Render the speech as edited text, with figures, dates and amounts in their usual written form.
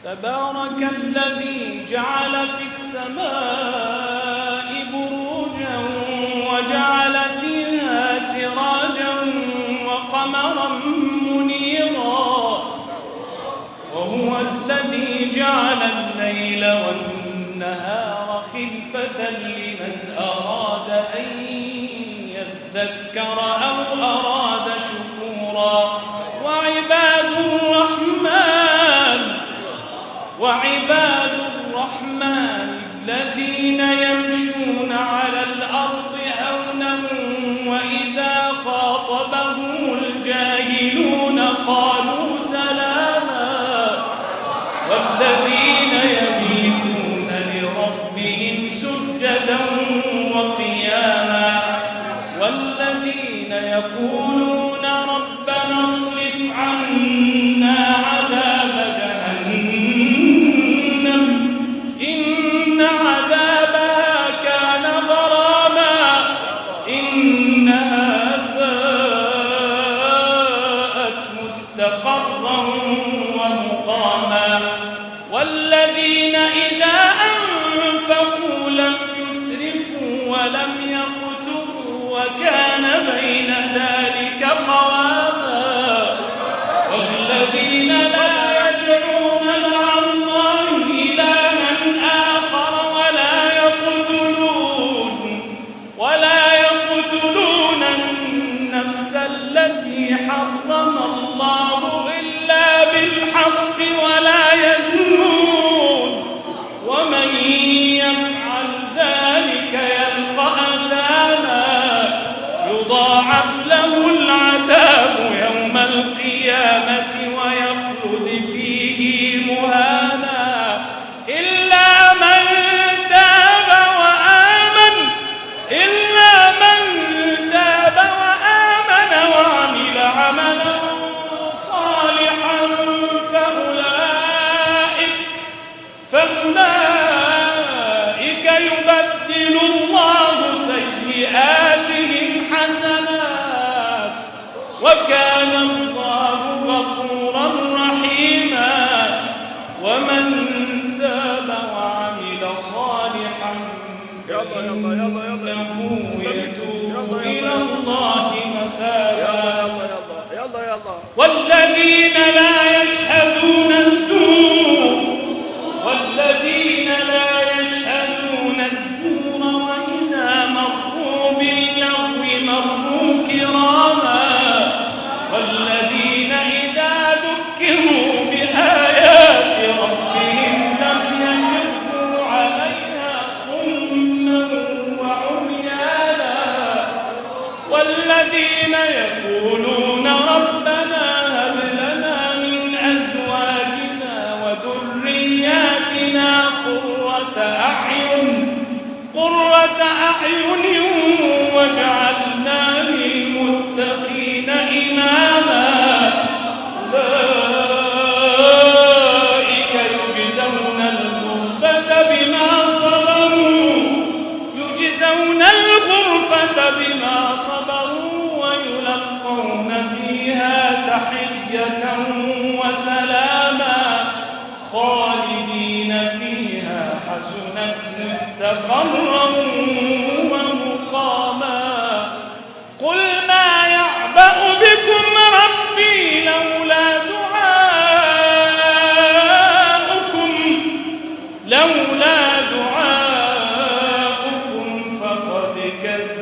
تبارك الذي جعل في السماء بروجا وجعل فيها سراجا وقمرا منيرا وهو الذي جعل الليل والنهار خلفة لمن أراد أن يذكر أو أراد شكورا وعباد الرحمن الذين يمشون على الأرض هونا وإذا خاطبهم الجاهلون قالوا سلاما والذين يبيتون لربهم سجدا وقياما والذين يقولون ربنا اصرف عنا عذاب جهنم إن عذابها كان غراما إنها ساءت مستقرا ومقاما والذين إذا أنفقوا لم يسرفوا ولم يقتروا وكان بين ذلك قواما والذين لا يدعون مع الله إلها آخر ولا يقتلون النفس التي حرم الله إلا بالحق ولا يزنون ومن يفعل ذلك يلقى أثاما يضاعف له العذاب يوم القيامة ويخلد فيه مهانا إلا من تاب وآمن وعمل عملا صالحا فأولئك يبدل الله سيئاتهم حسنات وكان الله غفورا رحيما ومن تاب وعمل صالحا فإنه يتوب إلى الله متابا والذين لا يشهدون الزور وإذا مروا باللغو مروا كراما والذين إذا ذكروا بآيات ربهم لم يخروا عليها صما وعميانا والذين يقولون ربنا هب لنا من أزواجنا وذرياتنا قرة أعين واجعلنا للمتقين إماما أولئك يجزون الغرفة بما صبروا ويلقون فيها تحية وسلاما خالدين فيها حسنت مستقرا ومقاما قل ما يعبأ بكم ربي لولا دعاؤكم فقد كذبتم